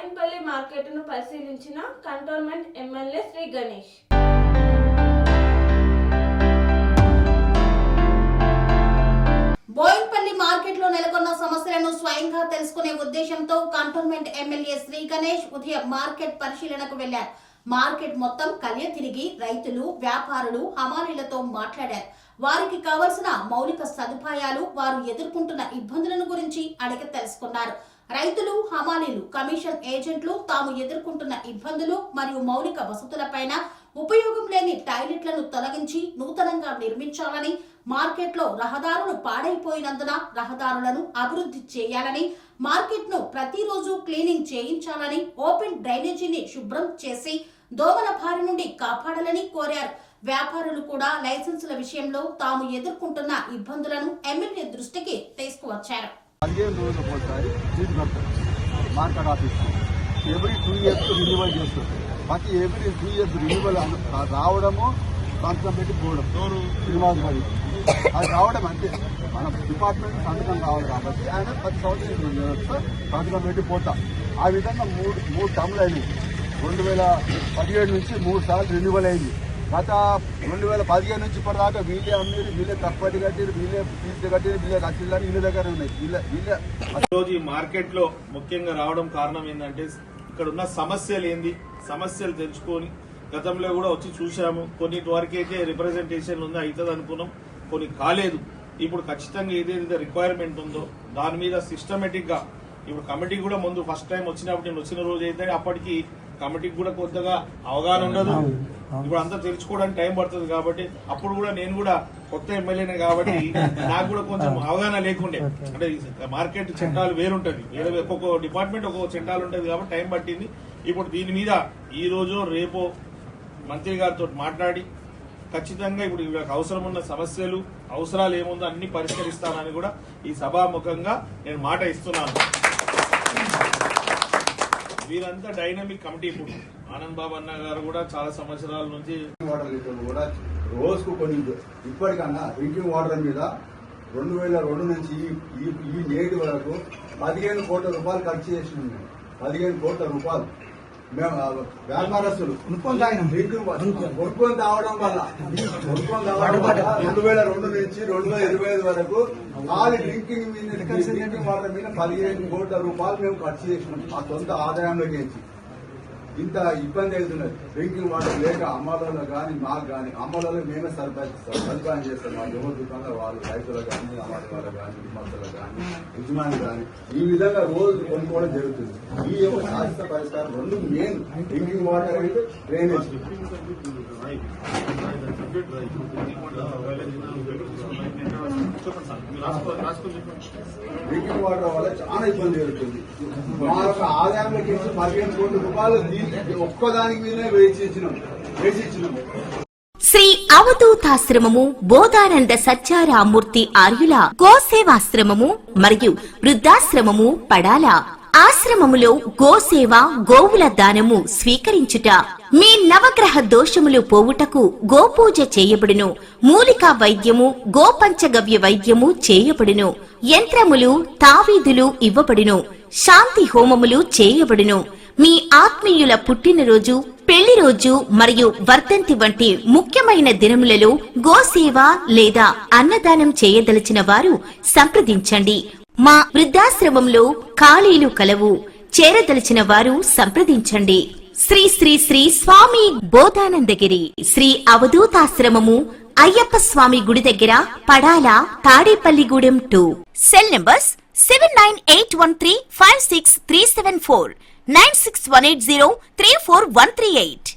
బోయిన్పల్లి మార్కెట్ను పరిశీలించిన cantonment MLA Shri Ganesh. Bowenpally market లో నెలకొన్న సమస్యలను స్వయంగా తెలుసుకునే ఉద్దేశంతో కంటోన్మెంట్ ఎమ్మెల్యే శ్రీ గణేష్ ఉదయం మార్కెట్ పరిశీలనకు వెళ్లారు. మార్కెట్ మొత్తం కలియ తిరిగి రైతులు, వ్యాపారులు, హమాలీలతో మాట్లాడారు. వారికి కావలసిన మౌలిక సదుపాయాలు, వారు ఎదుర్కొంటున్న ఇబ్బందులను గురించి అడిగి తెలుసుకున్నారు. రైతులు, హమాలీలు, కమిషన్ ఏజెంట్లు తాము ఎదుర్కొంటున్న ఇబ్బందులు మరియు మౌలిక వసతులపైన ఉపయోగం లేని టాయిలెట్లను తొలగించి నూతనంగా నిర్మించాలని, మార్కెట్లో రహదారులు పాడైపోయినందున రహదారులను అభివృద్ధి చేయాలని, మార్కెట్ను ప్రతిరోజు క్లీనింగ్ చేయించాలని, ఓపెన్ డ్రైనేజీని శుభ్రం చేసి దోమల బారి నుండి కాపాడాలని కోరారు. వ్యాపారులు కూడా లైసెన్సుల విషయంలో తాము ఎదుర్కొంటున్న ఇబ్బందులను ఎమ్మెల్యే దృష్టికి తీసుకువచ్చారు. Market office every 2 years renewal చేస్తుంది. ప్రతి ఎవ్రీ 2 years రిన్యూవల్ రావడము, సంతకం పెట్టి పోవడం శ్రీనివాస్ గారి అది రావడం అంతే. మన డిపార్ట్మెంట్ సంతకం కావాలి కాబట్టి ఆయన 10 సంవత్సరాలు సంతకం పెట్టి పోతా. ఆ విధంగా మూడు టర్మ్లు అయినాయి. 2017 నుంచి 3 సార్లు రిన్యూవల్ అయింది. గత 2015 నుంచి ఇప్పటిదాకా వీళ్ళే అమ్మేది, వీళ్ళే తక్కువ కట్టిరు, వీళ్ళే ఫీజు కట్టిరు, వీళ్ళే కట్టిల్లని వీళ్ళ దగ్గర ఉన్నాయి. వీళ్ళే రోజు ఈ మార్కెట్ లో ముఖ్యంగా రావడం కారణం ఏంటంటే ఇక్కడ ఉన్న సమస్యలు ఏంది, సమస్యలు తెలుసుకొని గతంలో కూడా వచ్చి చూసాము. కొన్నిటి వరకైతే రిప్రజెంటేషన్ ఉంది, అవుతుంది అనుకున్నాం, కొన్ని కాలేదు. ఇప్పుడు ఖచ్చితంగా ఏదైతే రిక్వైర్మెంట్ ఉందో దాని మీద సిస్టమేటిక్ గా ఇప్పుడు కమిటీ కూడా ముందు ఫస్ట్ టైం వచ్చినప్పుడు నేను వచ్చిన రోజు అయితే అప్పటికి కమిటీకి కూడా కొత్తగా అవగాహన ఉండదు. ఇప్పుడు అంతా తెలుసుకోవడానికి టైం పడుతుంది కాబట్టి అప్పుడు కూడా నేను కూడా కొత్త ఎమ్మెల్యేనే కాబట్టి నాకు కూడా కొంచెం అవగాహన లేకుండే. అంటే మార్కెట్ చట్టాలు వేరుంటది, ఒక్కొక్క డిపార్ట్మెంట్ ఒక్కొక్క చట్టాలు ఉంటది కాబట్టి టైం పట్టింది. ఇప్పుడు దీని మీద ఈ రోజు రేపో మంత్రి గారితో మాట్లాడి ఖచ్చితంగా ఇప్పుడు వీళ్ళకి అవసరం ఉన్న సమస్యలు, అవసరాలు ఏముందో అన్ని పరిష్కరిస్తానని కూడా ఈ సభాముఖంగా నేను మాట ఇస్తున్నాను. వీరంతా డైనమిక్ కమిటీ. ఇప్పుడు ఆనంద్ బాబు అన్న గారు కూడా చాలా సంవత్సరాల నుంచి వాటర్ లీటర్లు కూడా రోజుకు కొన్ని ఇప్పటికన్నా డ్రింకింగ్ వాటర్ మీద 2002 నుంచి ఈ నేటి వరకు 15 కోట్ల రూపాయలు ఖర్చు చేసినాం. 15 కోట్ల రూపాయలు మేము వ్యాపారస్తులు కొనుక్కొని తావడం వల్ల 2002 నుంచి 2025 వరకు ఖాళీ డ్రింకింగ్ వాటర్ మీద 15 కోట్ల రూపాయలు మేము ఖర్చు చేసినాం. మా సొంత ఆదాయంలోకి నుంచి ఇంత ఇబ్బంది అవుతున్నది. డ్రింకింగ్ వాటర్ లేక అమ్మలలో కానీ మాకు కానీ, అమ్మలలో మేమే సదుపాయం చేస్తాం. మా యువ దుకాణాల వాళ్ళు, రైతులకు కానీ, అమ్మాయి వాళ్ళకు కానీ, విమర్శలకు కానీ, యజమాని కానీ ఈ విధంగా రోజు కొనుక్కోవడం జరుగుతుంది. ఈ యొక్క శాశ్వత పరిష్కారం 2 మెయిన్ డ్రింకింగ్ వాటర్ అయితే డ్రైనేజ్. డ్రింకింగ్ వాటర్ వల్ల చాలా ఇబ్బంది జరుగుతుంది. మా యొక్క ఆదాయంలోకి 15 కోట్ల రూపాయలు ఒక్కదానికి మీదనే వేసిచ్చినాం. శ్రీ అవధూతాశ్రమము, బోధానంద సత్యారామూర్తి ఆర్యుల గోసేవాశ్రమము మరియు వృద్ధాశ్రమము పడాల. ఆశ్రమములో గోసేవ, గోవుల దానము స్వీకరించుట, మీ నవగ్రహ దోషములు పోవుటకు గోపూజ చేయబడును. మూలికా వైద్యము, గోపంచగవ్య వైద్యము చేయబడును. యంత్రములు, తావీదులు ఇవ్వబడును. శాంతి హోమములు చేయబడును. మీ ఆత్మీయుల పుట్టినరోజు, పెళ్లి రోజు మరియు వర్ధంతి వంటి ముఖ్యమైన దినములలో గోసేవ లేదా అన్నదానం చేయదలిచిన వారు సంప్రదించండి. మా వృద్ధాశ్రమంలో ఖాళీలు కలవు. చేరదలిచిన వారు సంప్రదించండి. శ్రీ శ్రీ శ్రీ స్వామి బోధానందగిరి శ్రీ అవధూతాశ్రమము, అయ్యప్ప స్వామి గుడి దగ్గర, పడాల, తాడేపల్లిగూడెం 2. Cell numbers 7981356374, 96180341138.